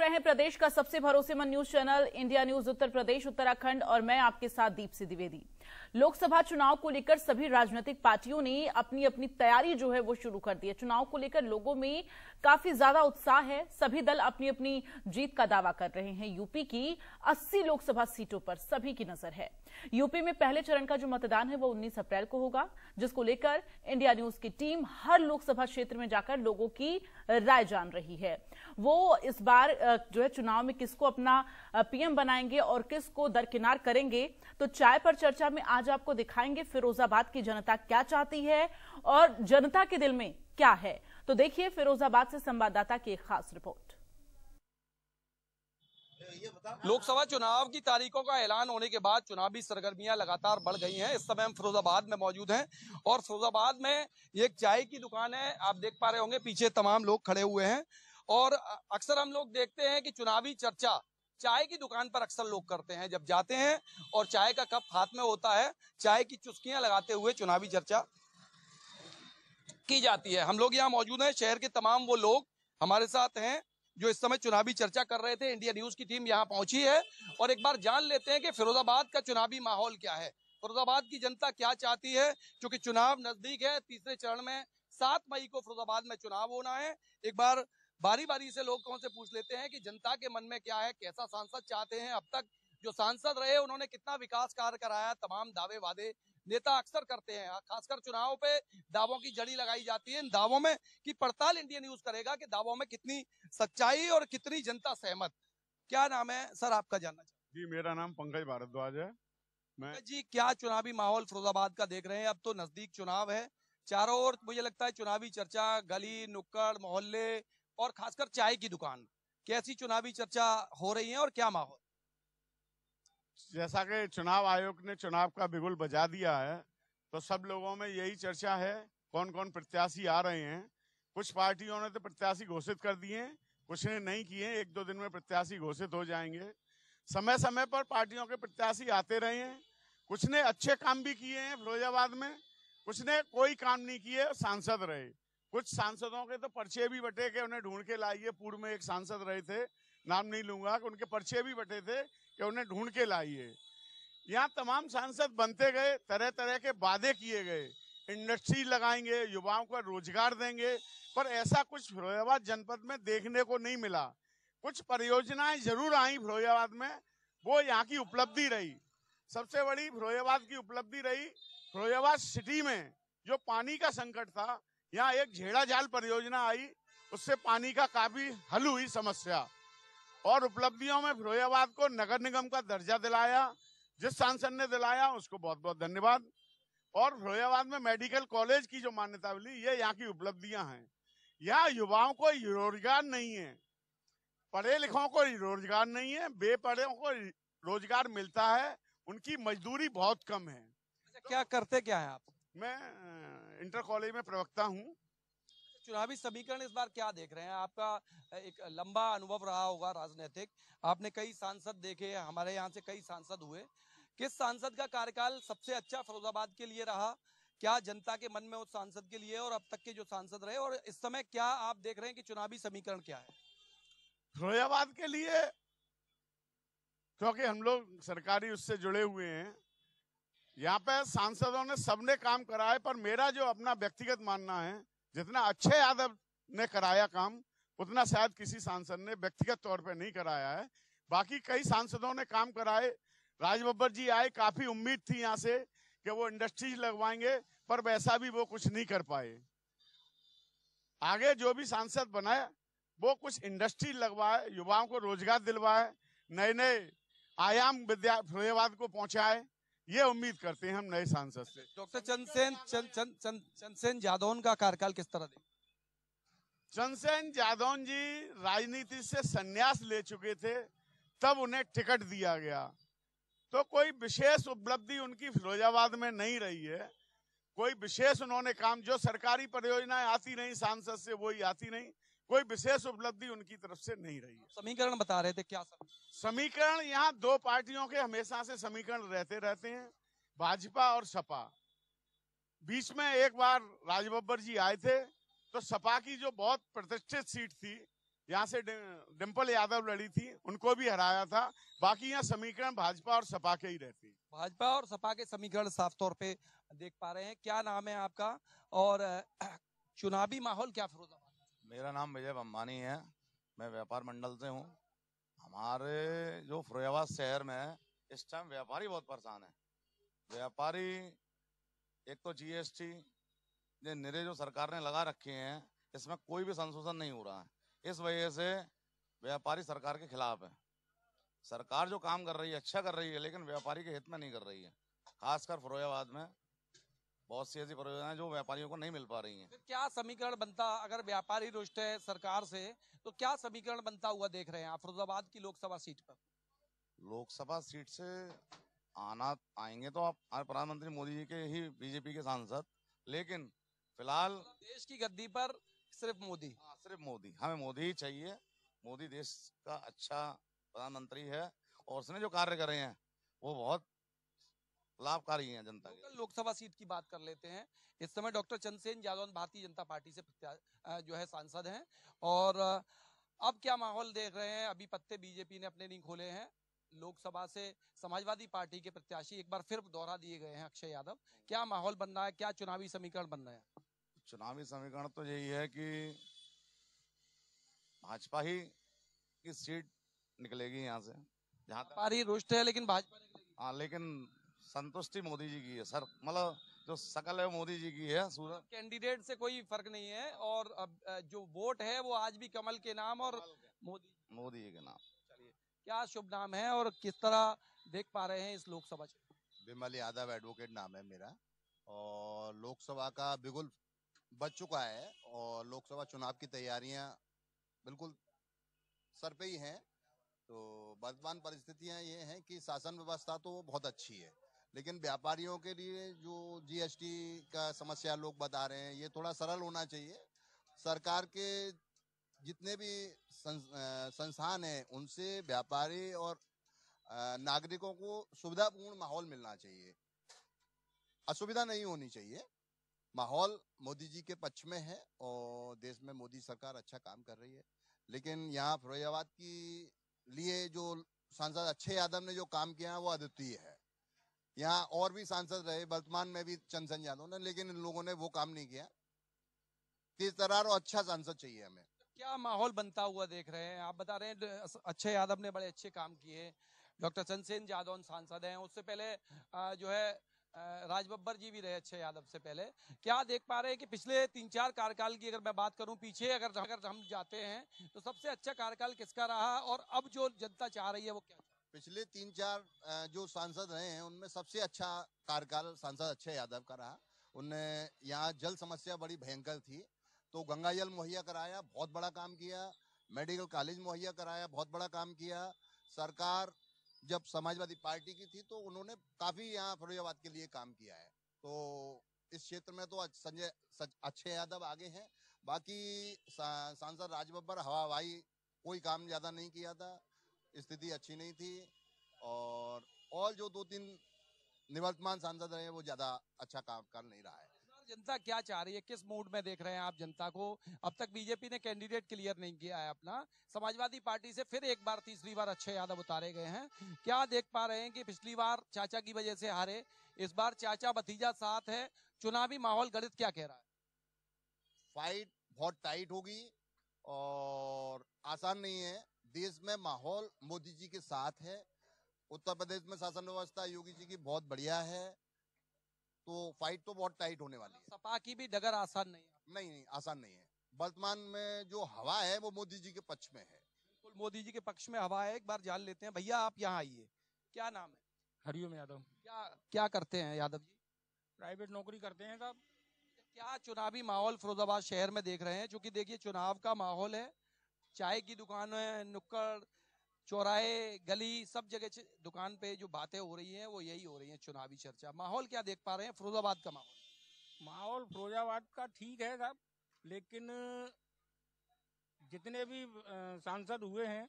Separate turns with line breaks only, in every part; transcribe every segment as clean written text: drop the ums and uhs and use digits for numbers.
रहे हैं प्रदेश का सबसे भरोसेमंद news channel India news Uttar Pradesh Uttarakhand और मैं आपके साथ दीप्ति द्विवेदी। लोकसभा चुनाव को लेकर सभी राजनीतिक पार्टियों ने अपनी अपनी तैयारी जो है वो शुरू कर दी है। चुनाव को लेकर लोगों में काफी ज्यादा उत्साह है। सभी दल अपनी अपनी जीत का दावा कर रहे हैं। यूपी की 80 लोकसभा सीटों पर सभी की नजर है। यूपी में पहले चरण का जो मतदान है वो 19 अप्रैल को होगा, जिसको लेकर इंडिया न्यूज की टीम हर लोकसभा क्षेत्र में जाकर लोगों की राय जान रही है। वो इस बार जो है चुनाव में किसको अपना पीएम बनाएंगे और किसको दरकिनार करेंगे, तो चाय पर चर्चा में आज आपको दिखाएंगे फिरोजाबाद की जनता क्या चाहती है और जनता के दिल में क्या है। तो देखिए फिरोजाबाद से संवाददाता की एक खास रिपोर्ट।
लोकसभा चुनाव की तारीखों का ऐलान होने के बाद चुनावी सरगर्मियां लगातार बढ़ गई हैं। इस समय हम फिरोजाबाद में मौजूद हैं और फिरोजाबाद में एक चाय की दुकान है। आप देख पा रहे होंगे पीछे तमाम लोग खड़े हुए हैं और अक्सर हम लोग देखते हैं कि चुनावी चर्चा चाय की दुकान पर अक्सर लोग करते हैं। जब जाते हैं और चाय का कप हाथ में होता है, चाय की चुस्कियां लगाते हुए चुनावी चर्चा की जाती है। हम लोग यहाँ मौजूद हैं। शहर के तमाम वो लोग हमारे साथ हैं जो इस समय चुनावी चर्चा कर रहे थे। इंडिया न्यूज की टीम यहाँ पहुंची है और एक बार जान लेते हैं कि फिरोजाबाद का चुनावी माहौल क्या है, फिरोजाबाद की जनता क्या चाहती है। क्योंकि चुनाव नजदीक है, तीसरे चरण में 7 मई को फिरोजाबाद में चुनाव होना है। एक बार बारी बारी से लोगों से पूछ लेते हैं कि जनता के मन में क्या है, कैसा सांसद चाहते हैं। अब तक जो सांसद रहे उन्होंने कितना विकास कार्य कराया, तमाम दावे वादे नेता अक्सर करते हैं। खासकर चुनाव पे दावों की जड़ी लगाई जाती है। इन दावों में की पड़ताल इंडिया न्यूज करेगा कि दावों में कितनी सच्चाई और कितनी जनता सहमत। क्या नाम है सर आपका, जानना चाहूँ?
जी, मेरा नाम पंकज भारद्वाज है। मैं
जी, क्या चुनावी माहौल फिरोजाबाद का देख रहे हैं? अब तो नजदीक चुनाव है, चारों ओर मुझे लगता है चुनावी चर्चा, गली नुक्कड़ मोहल्ले और खासकर चाय की दुकान, कैसी चुनावी चर्चा हो रही है और क्या माहौल?
जैसा कि चुनाव आयोग ने चुनाव का बिगुल बजा दिया है, तो सब लोगों में यही चर्चा है कौन कौन प्रत्याशी आ रहे हैं। कुछ पार्टियों ने तो प्रत्याशी घोषित कर दिए, कुछ ने नहीं किए। 1-2 दिन में प्रत्याशी घोषित हो जाएंगे। समय समय पर पार्टियों के प्रत्याशी आते रहे हैं। कुछ ने अच्छे काम भी किए हैं फिरोजाबाद में, कुछ ने कोई काम नहीं किए, सांसद रहे। कुछ सांसदों के तो पर्चे भी बटे के उन्हें ढूंढ के लाइए। पूर्व में एक सांसद रहे थे, नाम नहीं लूंगा, कि उनके पर्चे भी बटे थे कि उन्हें ढूंढ के लाइए। यहाँ तमाम सांसद बनते गए, तरह तरह के वादे किए गए, इंडस्ट्री लगाएंगे, युवाओं को रोजगार देंगे, पर ऐसा कुछ फिरोजाबाद जनपद में देखने को नहीं मिला। कुछ परियोजनाएं जरूर आई फिरोजाबाद में, वो यहाँ की उपलब्धि रही। सबसे बड़ी फिरोजाबाद की उपलब्धि रही, फिरोजाबाद सिटी में जो पानी का संकट था, यहाँ एक झेड़ा जाल परियोजना आई, उससे पानी का काफी हल हुई समस्या। और उपलब्धियों में फिरोजाबाद को नगर निगम का दर्जा दिलाया। जिस सांसद ने दिलाया उसको बहुत बहुत धन्यवाद। और फिरोजाबाद में मेडिकल कॉलेज की जो मान्यता मिली, ये यहाँ की उपलब्धियां हैं। यहाँ युवाओं को रोजगार नहीं है, पढ़े लिखों को रोजगार नहीं है, बेपढ़ों को रोजगार मिलता है, उनकी मजदूरी बहुत कम है।
क्या करते क्या है आप?
मैं इंटर कॉलेज में प्रवक्ता हूँ।
चुनावी समीकरण इस बार क्या देख रहे हैं? आपका एक लंबा अनुभव रहा होगा राजनीतिक, आपने कई सांसद देखे, हमारे यहाँ से कई सांसद हुए। किस सांसद का कार्यकाल सबसे अच्छा फिरोजाबाद के लिए रहा? क्या जनता के मन में उस सांसद के लिए और अब तक के जो सांसद रहे, और इस समय क्या आप देख रहे हैं कि चुनावी समीकरण क्या है
फिरोजाबाद के लिए? क्योंकि हम लोग सरकारी उससे जुड़े हुए हैं, यहाँ पे सांसदों ने सबने काम कराए, पर मेरा जो अपना व्यक्तिगत मानना है, जितना अक्षय यादव ने कराया काम, उतना शायद किसी सांसद ने व्यक्तिगत तौर पे नहीं कराया है। बाकी कई सांसदों ने काम कराए। राजबब्बर जी आए, काफी उम्मीद थी यहाँ से कि वो इंडस्ट्रीज लगवाएंगे, पर वैसा भी वो कुछ नहीं कर पाए। आगे जो भी सांसद बनाए वो कुछ इंडस्ट्री लगवाए, युवाओं को रोजगार दिलवाए, नए नए आयाम फिरोजाबाद को पहुंचाए, ये उम्मीद करते हैं हम नए सांसद से।
डॉक्टर चंद्रसेन जादौन का कार्यकाल किस तरह देखते?
चंद्रसेन जादौन जी राजनीति से संन्यास ले चुके थे, तब उन्हें टिकट दिया गया, तो कोई विशेष उपलब्धि उनकी फिरोजाबाद में नहीं रही है। कोई विशेष उन्होंने काम, जो सरकारी परियोजनाएं आती नहीं सांसद से, वही आती नहीं, कोई विशेष उपलब्धि उनकी तरफ से नहीं रही है।
समीकरण बता रहे थे, क्या
समीकरण? यहाँ 2 पार्टियों के हमेशा से समीकरण रहते हैं, भाजपा और सपा। बीच में एक बार राजबब्बर जी आए थे, तो सपा की जो बहुत प्रतिष्ठित सीट थी यहाँ से डिम्पल यादव लड़ी थी, उनको भी हराया था। बाकी यहाँ समीकरण भाजपा और सपा के ही रहती।
भाजपा और सपा के समीकरण साफ तौर पे देख पा रहे हैं। क्या नाम है आपका और चुनावी माहौल क्या फिरोजाबाद?
मेरा नाम विजय बम्बानी है, मैं व्यापार मंडल से हूँ। हमारे जो फिरोजाबाद शहर में इस टाइम व्यापारी बहुत परेशान है। व्यापारी एक तो जीएसटी ये निरे जो सरकार ने लगा रखे हैं, इसमें कोई भी संशोधन नहीं हो रहा है। इस वजह से व्यापारी सरकार के खिलाफ है। सरकार जो काम कर रही है अच्छा कर रही है, लेकिन व्यापारी के हित में नहीं कर रही है। खासकर फिरोजाबाद में बहुत सी ऐसी परियोजनाएं जो व्यापारियों को नहीं मिल पा रही हैं।
फिर क्या समीकरण बनता, अगर व्यापारी रुष्ट है सरकार से, तो क्या समीकरण बनता हुआ देख रहे हैं आप फिरोजाबाद की लोकसभा सीट पर?
लोकसभा सीट से आएंगे तो आप प्रधानमंत्री मोदी जी के ही बीजेपी के सांसद, लेकिन फिलहाल
देश की गद्दी पर सिर्फ मोदी।
हाँ, सिर्फ मोदी, हमें मोदी ही चाहिए। मोदी देश का अच्छा प्रधानमंत्री है और उसने जो कार्य करे हैं वो बहुत लाभकारी हैं जनता के।
लोकसभा सीट की बात कर लेते हैं। इस समय डॉक्टर चंद्रसेन यादव भारतीय जनता पार्टी से जो है सांसद हैं, और अब क्या माहौल देख रहे हैं? अभी पत्ते बीजेपी ने अपने नहीं खोले हैं। लोकसभा से समाजवादी पार्टी के प्रत्याशी एक बार फिर दोहरा दिए गए हैं, अक्षय यादव। क्या माहौल बन रहा है, क्या चुनावी समीकरण बन रहे हैं?
चुनावी समीकरण तो यही है कि भाजपा ही की सीट निकलेगी यहाँ से, जहाँ तक
पारी रुष्ट है, लेकिन भाजपा निकलेगी।
हाँ, लेकिन संतुष्टि मोदी जी की है सर, मतलब जो शकल है मोदी जी की है। सूरत
कैंडिडेट से कोई फर्क नहीं है, और अब जो वोट है वो आज भी कमल के नाम और
मोदी जी के नाम।
चलिए, क्या शुभ नाम है और किस तरह देख पा रहे हैं इस लोकसभा?
विमल यादव एडवोकेट नाम है मेरा, और लोकसभा का बिगुल बज चुका है और लोकसभा चुनाव की तैयारियां बिल्कुल सर पे ही हैं। तो वर्तमान परिस्थितियां ये हैं कि शासन व्यवस्था तो बहुत अच्छी है, लेकिन व्यापारियों के लिए जो जीएसटी का समस्या लोग बता रहे हैं, ये थोड़ा सरल होना चाहिए। सरकार के जितने भी संस्थान हैं उनसे व्यापारी और नागरिकों को सुविधापूर्ण माहौल मिलना चाहिए, असुविधा नहीं होनी चाहिए। माहौल मोदी जी के पक्ष में है और देश में मोदी सरकार अच्छा काम कर रही है। लेकिन यहाँ फिरोजाबाद की लिए जो सांसद अक्षय यादव ने जो काम किया वो अद्वितीय है। यहाँ और भी सांसद रहे वर्तमान में भी चंद्रसेन यादव ने, लेकिन इन लोगों ने वो काम नहीं किया। तेज तर्रार और अच्छा सांसद चाहिए हमें।
क्या माहौल बनता हुआ देख रहे हैं? आप बता रहे हैं अक्षय यादव ने बड़े अच्छे काम किए, डॉक्टर चंद्रसेन यादव सांसद हैं, उससे पहले जो है राज बब्बर जी भी रहे अक्षय यादव से पहले। क्या देख पा रहे हैं कि पिछले 3-4 कार्यकाल की अगर मैं बात करूं पीछे, अगर हम जाते हैं तो सबसे अच्छा कार्यकाल किसका रहा, और अब जो जनता चाह रही है वो क्या?
पिछले 3-4 जो सांसद रहे हैं उनमें सबसे अच्छा कार्यकाल सांसद अक्षय यादव का रहा। उनने यहाँ जल समस्या बड़ी भयंकर थी, तो गंगा जल मुहैया कराया, बहुत बड़ा काम किया। मेडिकल कॉलेज मुहैया कराया, बहुत बड़ा काम किया। सरकार जब समाजवादी पार्टी की थी तो उन्होंने काफी यहाँ फिरोजाबाद के लिए काम किया है। तो इस क्षेत्र में तो अक्षय यादव आगे हैं। बाकी सांसद राज बब्बर हवा हवाई, कोई काम ज्यादा नहीं किया था, स्थिति अच्छी नहीं थी। और जो 2-3 निवर्तमान सांसद रहे वो ज्यादा अच्छा काम कर नहीं रहा है।
जनता क्या चाह रही है, किस मूड में देख रहे हैं आप जनता को? अब तक बीजेपी ने कैंडिडेट क्लियर नहीं किया है अपना। समाजवादी पार्टी से फिर एक बार, तीसरी बार अक्षय यादव उतारे गए हैं। क्या देख पा रहे हैं कि पिछली बार चाचा की वजह से हारे, इस बार चाचा भतीजा साथ है, चुनावी माहौल गणित क्या कह रहा है?
फाइट बहुत टाइट होगी और आसान नहीं है। देश में माहौल मोदी जी के साथ है। उत्तर प्रदेश में शासन व्यवस्था योगी जी की बहुत बढ़िया है, तो फाइट तो बहुत टाइट होने वाली है।
सपा की भी डगर आसान नहीं है।
नहीं, आसान नहीं है। वर्तमान में जो हवा है वो मोदी जी के पक्ष में है।
बिल्कुल मोदी जी के पक्ष में हवा है। एक बार जान लेते हैं। भैया आप यहाँ आइए, क्या नाम है?
हरिओम यादव।
क्या करते हैं यादव जी?
प्राइवेट नौकरी करते हैं साहब।
क्या चुनावी माहौल फिरोजाबाद शहर में देख रहे हैं? क्योंकि देखिए चुनाव का माहौल है, चाय की दुकान है, नुक्कड़ चौराहे गली सब जगह दुकान पे जो बातें हो रही हैं वो यही हो रही हैं, चुनावी चर्चा। माहौल क्या देख पा रहे हैं फिरोजाबाद का माहौल?
माहौल फिरोजाबाद का ठीक है साहब, लेकिन जितने भी सांसद हुए हैं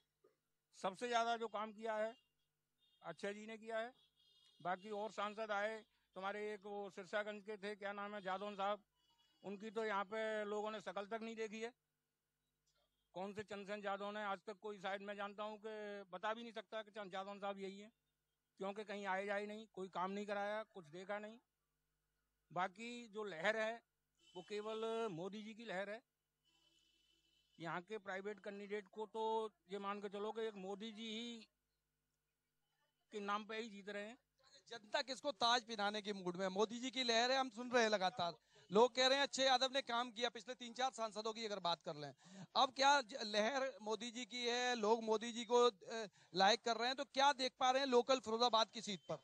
सबसे ज्यादा जो काम किया है अक्षय जी ने किया है। बाकी और सांसद आए, तुम्हारे एक वो सिरसागंज के थे, क्या नाम है, जादौन साहब, उनकी तो यहाँ पे लोगों ने शकल तक नहीं देखी है। कौन से चंद्रसेन यादव ने, आज तक कोई शायद मैं जानता हूँ कि बता भी नहीं सकता कि यादव साहब यही है, क्योंकि कहीं आए जाए नहीं, कोई काम नहीं कराया, कुछ देखा नहीं। बाकी जो लहर है वो केवल मोदी जी की लहर है। यहाँ के प्राइवेट कैंडिडेट को तो ये मान के चलो कि एक मोदी जी ही के नाम पे ही जीत रहे हैं।
जनता किसको ताज पहनाने के मूड में? मोदी जी की लहर है, हम सुन रहे हैं लगातार। लोग कह रहे हैं अच्छे यादव ने काम किया, पिछले 3-4 सांसदों की अगर बात कर लें। अब क्या लहर मोदी जी की है, लोग मोदी जी को लाइक कर रहे हैं, तो क्या देख पा रहे हैं लोकल फिरोजाबाद की सीट पर?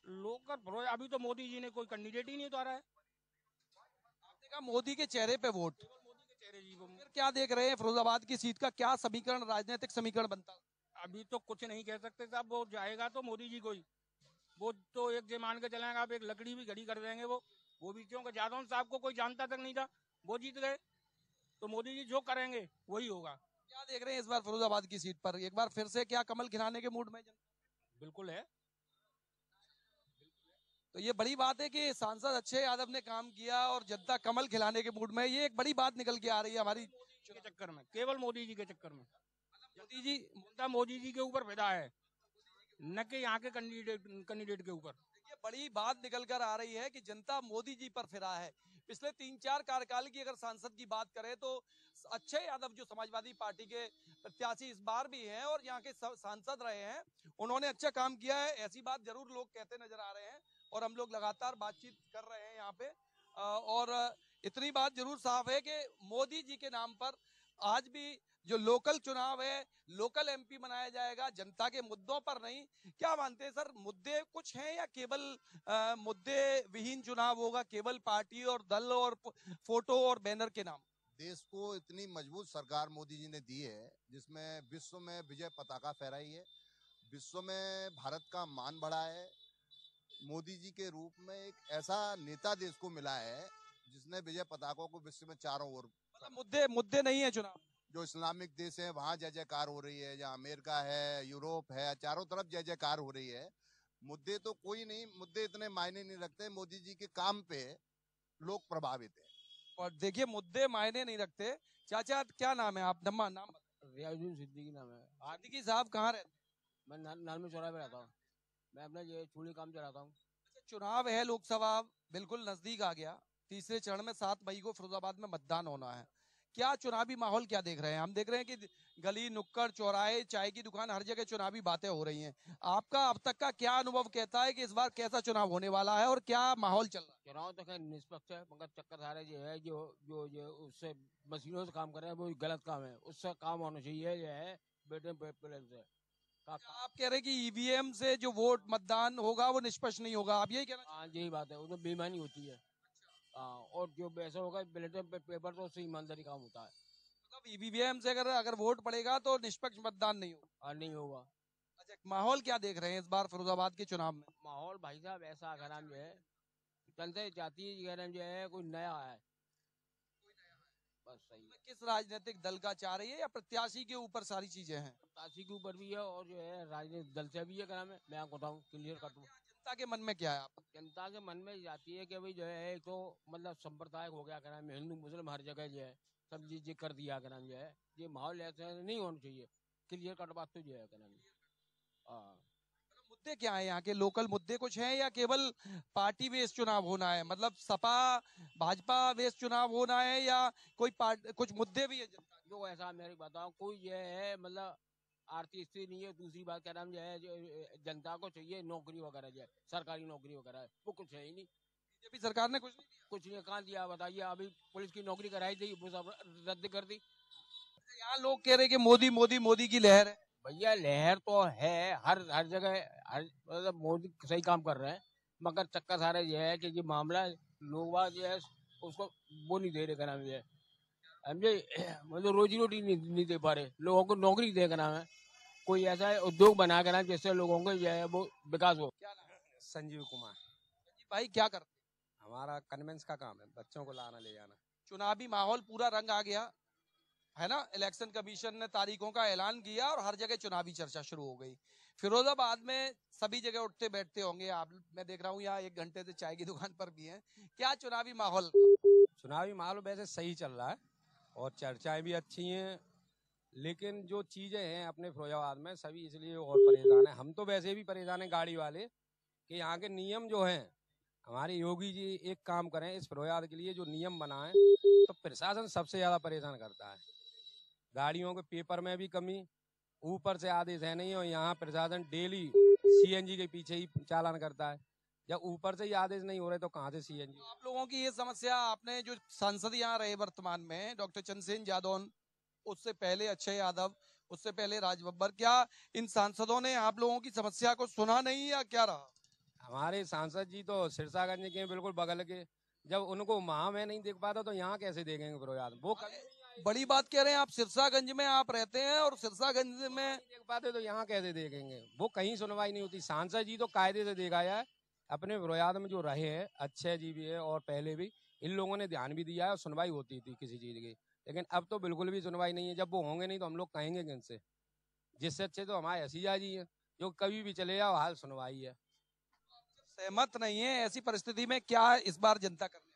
लोकल अभी तो मोदी जी ने कोई कैंडिडेट ही नहीं उतारा है।
आपने कहा मोदी के चेहरे पे वोट,
मोदी के चेहरे जी को
फिर क्या देख रहे हैं फिरोजाबाद की सीट का? क्या समीकरण, राजनीतिक समीकरण बनता?
अभी तो कुछ नहीं कह सकते साहब, वो जाएगा तो मोदी जी को ही। वो तो एक जे मान के चलेंगे आप, एक लकड़ी भी घड़ी कर देंगे वो भी, क्योंकि यादव साहब को कोई जानता तक नहीं था, वो जीत गए, तो मोदी जी जो करेंगे वही होगा।
क्या देख रहे हैं इस बार फिरोजाबाद की सीट पर? एक बार फिर से क्या कमल खिलाने के मूड में जनता?
बिल्कुल है।
तो ये बड़ी बात है कि सांसद अच्छे यादव ने काम किया और जनता कमल खिलाने के मूड में, ये एक बड़ी बात निकल के आ रही है हमारी
के चक्कर में, केवल मोदी जी के चक्कर में
मोदी जी।
जनता मोदी जी के ऊपर फिदा है, न कि यहाँ के कैंडिडेट के ऊपर।
ये बड़ी बात निकल कर आ रही है कि जनता मोदी जी पर फिरा है। पिछले 3-4 कार्यकाल की अगर सांसद की बात करें तो अच्छे यादव जो समाजवादी पार्टी के प्रत्याशी इस बार भी हैं और यहाँ के सांसद रहे हैं, उन्होंने अच्छा काम किया है, ऐसी बात जरूर लोग कहते नजर आ रहे हैं। और हम लोग लगातार बातचीत कर रहे हैं यहाँ पे, और इतनी बात जरूर साफ है कि मोदी जी के नाम पर आज भी जो लोकल चुनाव है, लोकल एमपी बनाया जाएगा, जनता के मुद्दों पर नहीं। क्या मानते हैं सर, मुद्दे कुछ हैं या केवल मुद्दे विहीन चुनाव होगा, केवल पार्टी और दल और फोटो और बैनर के नाम?
देश को इतनी मजबूत सरकार मोदी जी ने दी है, जिसमें विश्व में विजय पताका फहराई है, विश्व में भारत का मान बढ़ा है। मोदी जी के रूप में एक ऐसा नेता देश को मिला है जिसने विजय पताकों को विश्व में चारों ओर,
मतलब मुद्दे नहीं है चुनाव।
जो इस्लामिक देश है वहां जय जयकार हो रही है, जहाँ अमेरिका है, यूरोप है, चारों तरफ जय जयकार हो रही है। मुद्दे तो कोई नहीं, मुद्दे इतने मायने नहीं रखते, मोदी जी के काम पे लोग प्रभावित है।
और देखिए, मुद्दे मायने नहीं रखते। चाचा क्या नाम है आप? नाम
रियाजुद्दीन सिद्दीकी नाम है।
सिद्दीकी साहब कहाँ रहते?
मैं नालमी चौराहे पे रहता हूँ। मैं अपना ये चूड़ी काम चलाता हूँ।
चुनाव है, लोकसभा बिल्कुल नजदीक आ गया, तीसरे चरण में 7 मई को फिरोजाबाद में मतदान होना है। क्या चुनावी माहौल क्या देख रहे हैं? हम देख रहे हैं कि गली नुक्कड़ चौराहे, चाय की दुकान, हर जगह चुनावी बातें हो रही हैं। आपका अब तक का क्या अनुभव कहता है कि इस बार कैसा चुनाव होने वाला है और क्या माहौल चल रहा है?
चुनाव तो खैर निष्पक्ष है, मगर चक्कर सारे जो है जो उससे मशीनों से काम कर रहे हैं वो गलत काम है। उससे काम होना चाहिए जो है बेटे प्लेन से।
आप कह रहे हैं कि ईवीएम से जो वोट मतदान होगा वो निष्पक्ष नहीं होगा, आप यही कहना?
हाँ यही बात है, उसमें बेईमानी होती है। और जो वैसा होगा बैलेट पेपर तो उससे ईमानदारी काम होता है।
मतलब ईवीएम से अगर वोट पड़ेगा तो निष्पक्ष मतदान नहीं होगा?
नहीं होगा।
अच्छा, माहौल क्या देख रहे हैं इस बार फिरोजाबाद के चुनाव में?
माहौल भाई साहब ऐसा अगर जो है चलते जाती है जो है कोई नया है, बस सही है।
किस राजनीतिक दल का चाह रही है या प्रत्याशी के ऊपर सारी चीजें हैं?
प्रत्याशी के ऊपर भी है और जो है राजनीतिक दल से भी है। क्या नाम है, मैं आपको बताऊँ क्लियर कर दूँ।
जनता के मन में क्या है? आप
जनता के मन में जाती है कि भाई जो है एक तो मतलब सांप्रदायिक हो गया, क्या नाम है, हिंदू मुस्लिम हर जगह जो है सब चीजें कर दिया, क्या नाम जो है ये माहौल ऐसा नहीं होना चाहिए। क्लियर कट बात तो जो है क्या नाम है।
मुद्दे क्या है यहाँ के? लोकल मुद्दे कुछ हैं या केवल पार्टी बेस्ड चुनाव होना है? मतलब सपा भाजपा बेस्ड चुनाव होना है या कोई कुछ मुद्दे भी है जनता?
जो ऐसा मेरी बताओ, कोई ये है मतलब आर्थिक स्थिति नहीं है। दूसरी बात क्या नाम जो है जो जनता को चाहिए नौकरी वगैरह जो है, सरकारी नौकरी वगैरह वो कुछ है ही नहीं।
बीजेपी सरकार ने
कुछ नहीं कहाँ दिया बताइए। अभी पुलिस की नौकरी कराई थी वो सब रद्द कर दी।
यहाँ लोग कह रहे हैं कि मोदी मोदी मोदी की लहर है।
भैया लहर तो है हर जगह, हर मतलब मोदी सही काम कर रहे हैं, मगर चक्कर सारे ये है कि ये मामला लोग जो है उसको वो नहीं दे रहे, क्या नाम है समझे, मतलब रोजी रोटी नहीं दे पा रहे लोगों को, नौकरी दे, क्या नाम है कोई ऐसा उद्योग बना कर जिससे लोगों को जो है वो विकास हो।
क्या नाम है?
संजीव कुमार।
भाई क्या करते?
हमारा कन्वेंस का काम है, बच्चों को लाना ले जाना।
चुनावी माहौल पूरा रंग आ गया है ना, इलेक्शन कमीशन ने तारीखों का ऐलान किया और हर जगह चुनावी चर्चा शुरू हो गई। फिरोजाबाद में सभी जगह उठते बैठते होंगे आप, मैं देख रहा हूँ यहाँ 1 घंटे से चाय की दुकान पर भी हैं। क्या चुनावी माहौल?
चुनावी माहौल वैसे सही चल रहा है और चर्चाएं भी अच्छी हैं लेकिन जो चीजें हैं अपने फिरोजाबाद में सभी इसलिए और परेशान है। हम तो वैसे भी परेशान है गाड़ी वाले कि यहाँ के नियम जो हैं, हमारे योगी जी एक काम करें इस फिरोजाबाद के लिए, जो नियम बनाएं, तो प्रशासन सबसे ज्यादा परेशान करता है। गाड़ियों के पेपर में भी कमी, ऊपर से आदेश है नहीं, और यहाँ प्रशासन डेली सीएनजी के पीछे ही चालान करता है। जब ऊपर से ही आदेश नहीं हो रहे तो कहाँ से सीएनजी?
आप लोगों की ये समस्या, आपने जो सांसद यहाँ रहे वर्तमान में डॉक्टर चंद्रसेन यादव, उससे पहले अक्षय यादव, उससे पहले राज बब्बर, क्या इन सांसदों ने आप लोगों की समस्या को सुना नहीं या क्या रहा?
हमारे सांसद जी तो सिरसागंज के बिल्कुल बगल के, जब उनको वहां में नहीं देख पाता तो यहाँ कैसे देखेंगे फिरोजाबाद? वो
बड़ी बात कह रहे हैं आप, सिरसागंज में आप रहते हैं और सिरसागंज में
नहीं देख पाते तो यहाँ कैसे देखेंगे? वो कहीं सुनवाई नहीं होती। सांसद जी तो कायदे से देखा जाए अपने फिरोजाबाद में जो रहे हैं, अक्षय जी भी है और पहले भी, इन लोगों ने ध्यान भी दिया है और सुनवाई होती थी किसी चीज की। लेकिन अब तो बिल्कुल भी सुनवाई नहीं है। जब वो होंगे नहीं तो हम लोग कहेंगे किनसे? जिससे अच्छे तो हमारे हसीजा जी हैं, जो कभी भी चले जाओ हाल सुनवाई है।
सहमत नहीं है, ऐसी परिस्थिति में क्या इस बार जनता करने?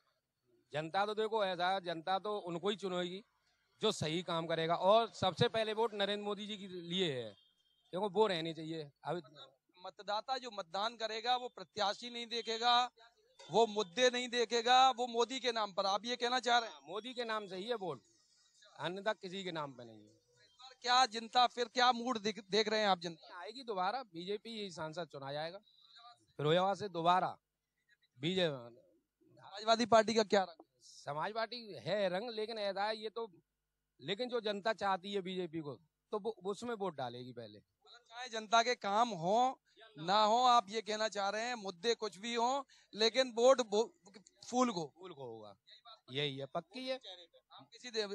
जनता तो देखो ऐसा, जनता तो उनको ही चुनेगी जो सही काम करेगा, और सबसे पहले वोट नरेंद्र मोदी जी के लिए है, क्योंकि वो रहनी चाहिए। अब
मतदाता जो मतदान करेगा वो प्रत्याशी नहीं देखेगा, वो मुद्दे नहीं देखेगा, वो मोदी के नाम पर, आप ये कहना चाह रहे हैं?
मोदी के नाम से ही है वोट, अन्यथा किसी के नाम पे नहीं है।
क्या जनता फिर क्या मूड देख रहे हैं आप? जनता
आएगी दोबारा, बीजेपी ही सांसद चुना जाएगा फिरोजाबाद से दोबारा। बीजेपी,
समाजवादी पार्टी का क्या रंग?
समाज पार्टी है रंग, लेकिन ऐसा है ये तो, लेकिन जो जनता चाहती है बीजेपी को तो वो उसमें वोट डालेगी पहले।
चाहे जनता के काम हो ना हो, आप ये कहना चाह रहे हैं मुद्दे कुछ भी हो, लेकिन वोट फूल को
होगा, यही है, पक्की है।
आप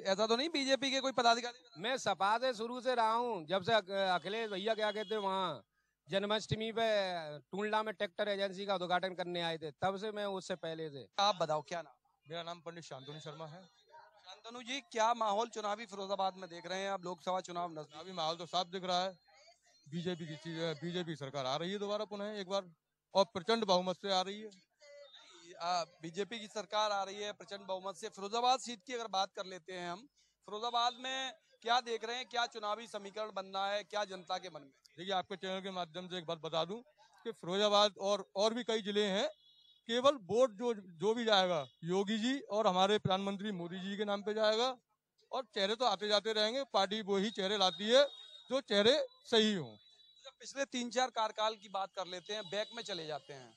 ऐसा तो नहीं बीजेपी के कोई पदाधिकारी?
मैं सपा से शुरू से रहा हूँ, जब से अखिलेश भैया क्या कहते वहाँ जन्माष्टमी पे टूंडला में ट्रैक्टर एजेंसी का उद्घाटन करने आए थे, तब से मैं उससे पहले से।
आप बताओ क्या नाम?
मेरा नाम पंडित शांतनु शर्मा है।
शांतनु जी, क्या माहौल चुनावी फिरोजाबाद में देख रहे हैं आप? लोकसभा चुनाव नजदीक,
चुनावी माहौल तो साफ दिख रहा है। बीजेपी की चीज है, बीजेपी सरकार आ रही है दोबारा पुनः एक बार, और प्रचंड बहुमत से आ रही है।
बीजेपी की सरकार आ रही है प्रचंड बहुमत से। फिरोजाबाद सीट की अगर बात कर लेते हैं हम, फिरोजाबाद में क्या देख रहे हैं, क्या चुनावी समीकरण बनना है, क्या जनता के मन में?
देखिए, आपके चैनल के माध्यम से एक बात बता दूं कि फिरोजाबाद और भी कई जिले हैं, केवल वोट जो भी जाएगा योगी जी और हमारे प्रधानमंत्री मोदी जी के नाम पे जाएगा, और चेहरे तो आते जाते रहेंगे, पार्टी वही चेहरे लाती है जो चेहरे सही हों।
पिछले 3-4 कार्यकाल की बात कर लेते हैं, बैक में चले जाते हैं।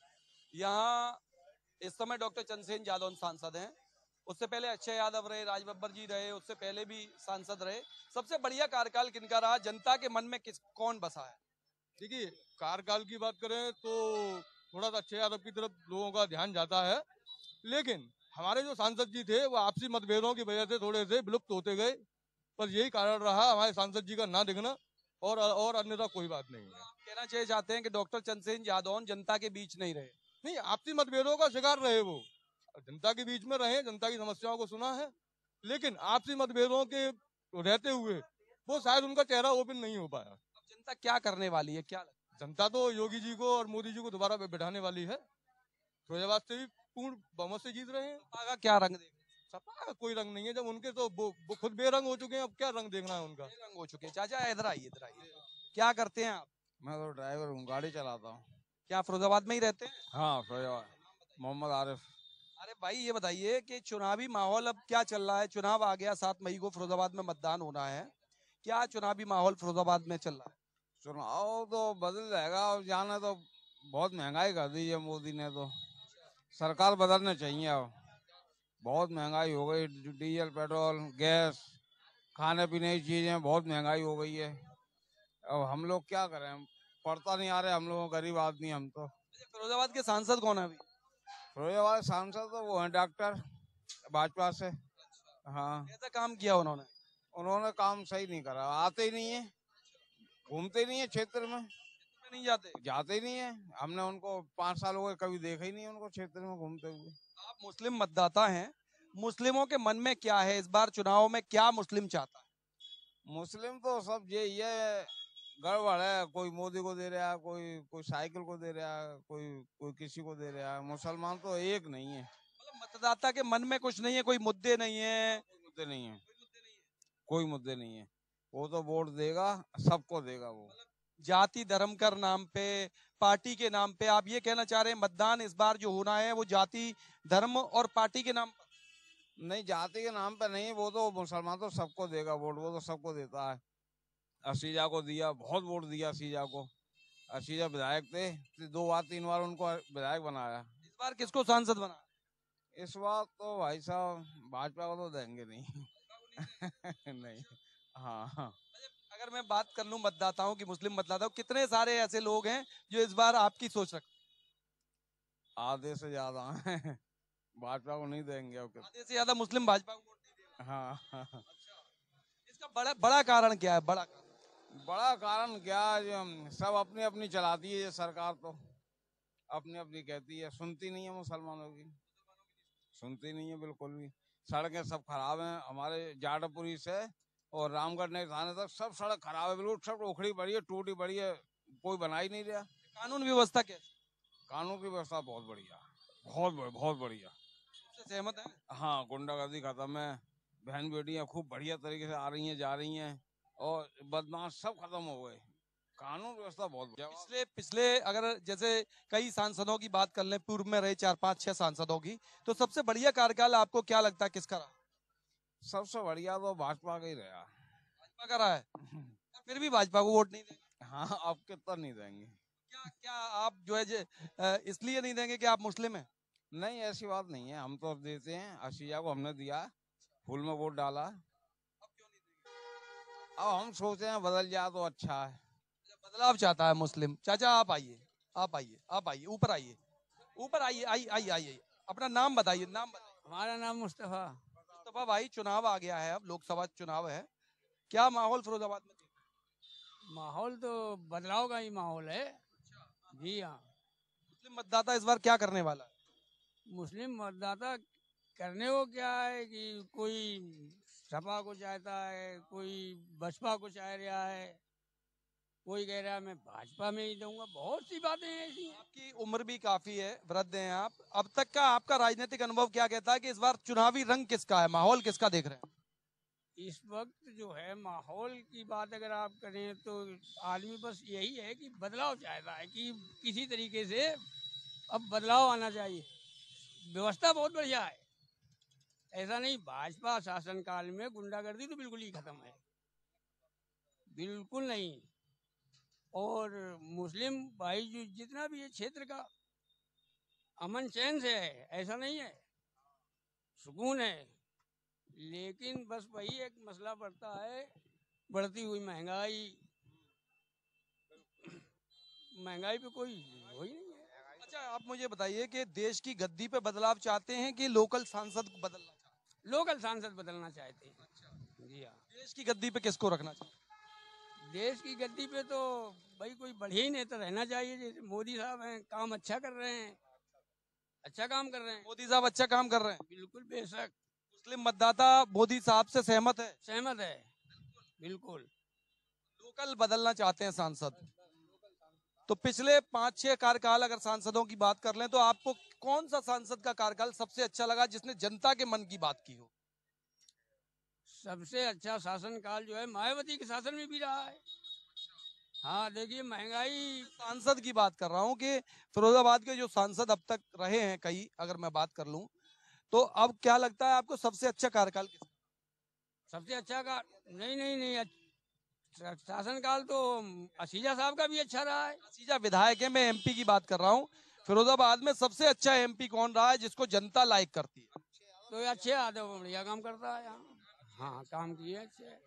यहाँ इस समय डॉक्टर चंद्रसेन यादव सांसद हैं, उससे पहले अक्षय यादव रहे, राज बब्बर जी रहे, उससे पहले भी सांसद रहे। सबसे बढ़िया कार्यकाल किनका रहा? जनता के मन में कौन बसा है?
देखिए, कार्यकाल की बात करें तो थोड़ा सा अक्षय यादव की तरफ लोगों का ध्यान जाता है, लेकिन हमारे जो सांसद जी थे वो आपसी मतभेदों की वजह से थोड़े से विलुप्त होते गए। पर यही कारण रहा हमारे सांसद जी का ना दिखना, और अन्यथा कोई बात नहीं है।
कहना चाहते हैं कि डॉक्टर चंद्रसेन यादव जनता के बीच नहीं रहे?
नहीं, आपसी मतभेदों का शिकार रहे, वो जनता के बीच में रहे, जनता की समस्याओं को सुना है, लेकिन आपसी मतभेदों के रहते हुए वो शायद उनका चेहरा ओपन नहीं हो पाया।
अब जनता क्या करने वाली है, क्या
जनता तो योगी जी को और मोदी जी को दोबारा बैठाने वाली है। फिरोजाबाद से भी पूर्ण बहुमत से जीत रहे हैं।
सपा का क्या रंग देख?
सपा का कोई रंग नहीं है, जब उनके तो वो खुद बेरंग हो चुके हैं, अब क्या रंग देखना है उनका?
रंग हो चुके हैं। चाचा इधर आइए, इधर आइए। क्या करते हैं आप?
मैं तो ड्राइवर हूँ, गाड़ी चलाता हूँ।
क्या फिरोजाबाद में ही रहते हैं?
हाँ, फिरोजाबाद। मोहम्मद आरिफ।
अरे भाई, ये बताइए कि चुनावी माहौल अब क्या चल रहा है? चुनाव आ गया, 7 मई को फिरोजाबाद में मतदान होना है। क्या चुनावी माहौल फिरोजाबाद में चल रहा है?
चुनाव तो बदल जाएगा, अब जाना तो बहुत महंगाई कर दी है मोदी ने, तो सरकार बदलने चाहिए। अब बहुत महंगाई हो गई, डीजल, पेट्रोल, गैस, खाने पीने की चीजें बहुत महंगाई हो गई है। अब हम लोग क्या करें, पढ़ता नहीं आ रहे हम लोग, गरीब आदमी हम तो।
फिरोजाबाद के सांसद कौन है अभी?
फिरोजाबाद सांसद तो वो है डॉक्टर भाजपा से। हाँ,
कैसा काम किया उन्होंने?
उन्होंने काम सही नहीं करा, आते ही नहीं है, घूमते नहीं है क्षेत्र में,
नहीं जाते
ही नहीं है। हमने उनको 5 साल हो गए, कभी देखा ही नहीं उनको क्षेत्र में घूमते हुए।
आप मुस्लिम मतदाता हैं, मुस्लिमों के मन में क्या है? इस बार चुनाव में क्या मुस्लिम चाहता है?
मुस्लिम तो सब यही है, गड़बड़ है। कोई मोदी को दे रहा है, कोई साइकिल को दे रहा है, कोई किसी को दे रहा है। मुसलमान तो एक नहीं है।
मतलब मतदाता के मन में कुछ नहीं है, कोई मुद्दे नहीं है?
कोई मुद्दे नहीं है, कोई मुद्दे नहीं है। वो तो वोट देगा, सबको देगा वो।
जाति धर्म कर नाम पे, पार्टी के नाम पे आप ये कहना चाह रहे हैं मतदान इस बार जो होना है वो जाति धर्म और पार्टी के नाम पर?
नहीं, जाति के नाम पे नहीं, वो तो मुसलमान तो सबको देगा वोट, वो तो सबको देता है। असीजा को दिया, बहुत वोट दिया असीजा को। असीजा विधायक थे, 2 बार 3 बार उनको विधायक बनाया।
इस बार किसको सांसद बना?
इस बार तो भाई साहब भाजपा को तो देंगे नहीं। नहीं, हाँ।
अगर मैं बात कर लूं मतदाताओं की, मुस्लिम मतदाताओं, कितने सारे ऐसे लोग हैं जो इस बार आपकी सोच रखते हैं?
आधे से ज्यादा हैं। भाजपा को नहीं देंगे।
आधे से ज्यादा मुस्लिम भाजपा को वोट नहीं देंगे।
हाँ।
इसका बड़ा कारण क्या है?
बड़ा कारण क्या है, जो सब अपनी अपनी चलाती है ये सरकार, तो अपनी अपनी कहती है, सुनती नहीं है मुसलमानों की, सुनती नहीं है बिल्कुल भी। सड़कें सब खराब हैं, हमारे जाटापुरी से और रामगढ़ ने थाने तक सब सड़क खराब है, बिल्कुल सब उखड़ी पड़ी है, टूटी पड़ी है, कोई बना ही नहीं रहा।
कानून व्यवस्था कैसी?
कानून की व्यवस्था बहुत बढ़िया, बहुत बढ़िया।
सहमत है?
हाँ, गुंडागर्दी खत्म है, बहन बेटियां खूब बढ़िया तरीके से आ रही हैं, जा रही हैं, और बदमाश सब खत्म हो गए। कानून व्यवस्था बहुत बढ़िया।
पिछले अगर जैसे कई सांसदों की बात कर लें, पूर्व में रहे 4 5 6 सांसदों की, तो सबसे बढ़िया कार्यकाल आपको क्या लगता है किसका रहा?
सबसे बढ़िया तो भाजपा का ही रहा।
भाजपा का रहा है? फिर भी भाजपा को वोट नहीं देंगे?
हाँ, अब कितना नहीं देंगे।
क्या आप जो है इसलिए नहीं देंगे कि आप मुस्लिम हैं?
नहीं, ऐसी बात नहीं है, हम तो देते हैं। असीजा को हमने दिया, फूल में वोट डाला।
अब क्यों नहीं देंगे?
अब हम सोचते हैं बदल जाए तो अच्छा है।
बदलाव चाहता है मुस्लिम। चाचा आप आइए, ऊपर आइए, अपना नाम बताइए।
हमारा नाम मुस्तफा
भाई, चुनाव आ गया है, अब लोकसभा चुनाव है, क्या माहौल फिरोजाबाद में?
माहौल तो बदलाव का ही माहौल है जी। हाँ,
मुस्लिम मतदाता इस बार क्या करने वाला है?
मुस्लिम मतदाता करने को क्या है कि कोई सपा को चाहता है, कोई बसपा को चाह रहा है, कोई कह रहा है मैं भाजपा में ही दूंगा। बहुत सी बातें ऐसी हैं।
आपकी उम्र भी काफी है, वृद्ध हैं आप, अब तक का आपका राजनीतिक अनुभव क्या कहता है कि इस बार चुनावी रंग किसका है, माहौल किसका देख रहे हैं?
इस वक्त जो है माहौल की बात अगर आप करें तो आदमी बस यही है कि बदलाव चाहता है कि किसी तरीके से अब बदलाव आना चाहिए। व्यवस्था बहुत बढ़िया है, ऐसा नहीं। भाजपा शासनकाल में गुंडागर्दी तो बिल्कुल ही खत्म है, बिल्कुल नहीं। और मुस्लिम भाई जो जितना भी ये क्षेत्र का अमन चैन से है, ऐसा नहीं है, सुकून है। लेकिन बस वही एक मसला पड़ता है, बढ़ती हुई महंगाई पे कोई हो ही नहीं है।
अच्छा, आप मुझे बताइए कि देश की गद्दी पे बदलाव चाहते हैं कि लोकल सांसद को बदलना चाहते हैं?
लोकल सांसद बदलना चाहते हैं।
अच्छा।
जी हाँ।
देश की गद्दी पे किसको रखना चाहिए?
देश की गद्दी पे तो भाई कोई बढ़िया ही नेता रहना चाहिए। जैसे मोदी साहब हैं, काम अच्छा कर रहे हैं, अच्छा काम कर रहे हैं।
मोदी साहब अच्छा काम कर रहे हैं?
बिल्कुल, बेशक।
मुस्लिम मतदाता मोदी साहब से सहमत है?
सहमत है, बिल्कुल।
लोकल बदलना चाहते हैं सांसद। तो पिछले 5-6 कार्यकाल अगर सांसदों की बात कर लें तो आपको कौन सा सांसद का कार्यकाल सबसे अच्छा लगा जिसने जनता के मन की बात की हो?
सबसे अच्छा शासनकाल जो है मायावती के शासन में भी रहा है। हाँ, देखिए महंगाई।
सांसद की बात कर रहा हूँ कि फिरोजाबाद के जो सांसद अब तक रहे हैं कई, अगर मैं बात कर लूं तो अब क्या लगता है आपको सबसे अच्छा कार्यकाल किसका?
सबसे अच्छा का नहीं, शासनकाल तो असीजा साहब का भी अच्छा रहा है।
असीजा विधायक है, मैं एमपी की बात कर रहा हूँ। फिरोजाबाद में सबसे अच्छा एमपी कौन रहा है जिसको जनता लाइक करती है?
तो अच्छे आदमी बढ़िया काम करता है यहाँ। हाँ, काम किए अच्छे।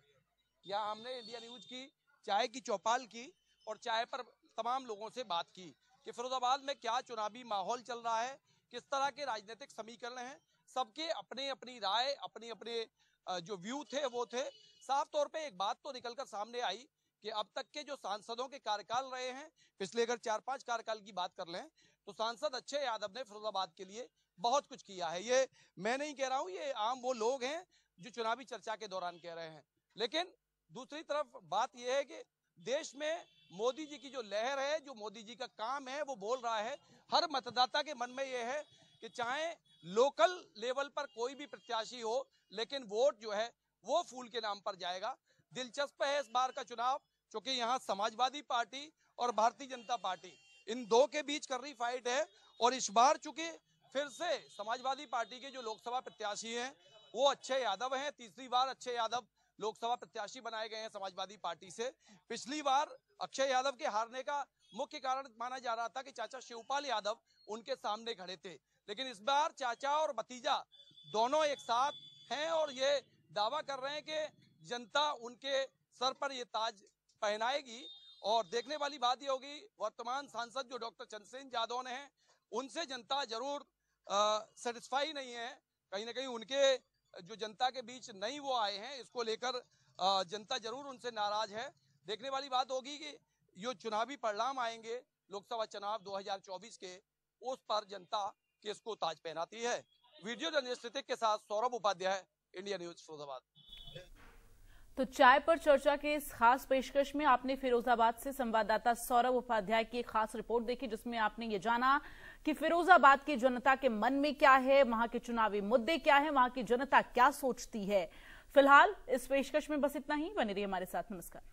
यहाँ हमने इंडिया न्यूज की चाय की चौपाल की और चाय पर तमाम लोगों से बात की कि फिरोजाबाद में क्या चुनावी माहौल चल रहा है, किस तरह के राजनीतिक समीकरण हैं। सबके अपने अपनी राय, अपने अपने जो व्यू थे वो थे। साफ तौर पे एक बात तो निकलकर सामने आई कि अब तक के जो सांसदों के कार्यकाल रहे हैं, पिछले अगर 4-5 कार्यकाल की बात कर लें तो सांसद अच्छे यादव ने फिरोजाबाद के लिए बहुत कुछ किया है। ये मैं नहीं कह रहा हूं, ये आम वो लोग हैं जो चुनावी चर्चा के दौरान कह रहे हैं। लेकिन दूसरी तरफ बात यह है कि देश में मोदी जी की जो लहर है, जो मोदी जी का काम है वो बोल रहा है। हर मतदाता के मन में यह है कि चाहे लोकल लेवल पर कोई भी प्रत्याशी हो, लेकिन वोट जो है वो फूल के नाम पर जाएगा। दिलचस्प है इस बार का चुनाव, क्योंकि यहाँ समाजवादी पार्टी और भारतीय जनता पार्टी इन दो के बीच कर रही फाइट है। और इस बार चूंकि फिर से समाजवादी पार्टी के जो लोकसभा प्रत्याशी हैं वो अक्षय यादव हैं। तीसरी बार अक्षय यादव लोकसभा प्रत्याशी बनाए गए हैं समाजवादी पार्टी से। पिछली बार अक्षय यादव के हारने का मुख्य कारण माना जा रहा था कि चाचा शिवपाल यादव उनके सामने खड़े थे, लेकिन इस बार चाचा और भतीजा दोनों एक साथ हैं और ये दावा कर रहे हैं कि जनता उनके सर पर ये ताज पहनाएगी। और देखने वाली बात ये होगी, वर्तमान सांसद जो डॉक्टर चंद्रसेन यादव ने हैं उनसे जनता जरूर सेटिस्फाई नहीं है। कहीं ना कहीं उनके जो जनता के बीच नहीं वो आए हैं, इसको लेकर जनता जरूर उनसे नाराज है। देखने वाली बात होगी कि जो चुनावी परिणाम आएंगे लोकसभा चुनाव 2024 के, उस पर जनता किसको ताज पहनाती है। वीडियो जर्नलिस्ट ऋतिक के साथ सौरभ उपाध्याय, इंडिया न्यूज फिरोजाबाद।
तो चाय पर चर्चा के इस खास पेशकश में आपने फिरोजाबाद से संवाददाता सौरभ उपाध्याय की एक खास रिपोर्ट देखी, जिसमें आपने ये जाना कि फिरोजाबाद की जनता के मन में क्या है, वहां के चुनावी मुद्दे क्या है, वहां की जनता क्या सोचती है। फिलहाल इस पेशकश में बस इतना ही। बने रहिए हमारे साथ। नमस्कार।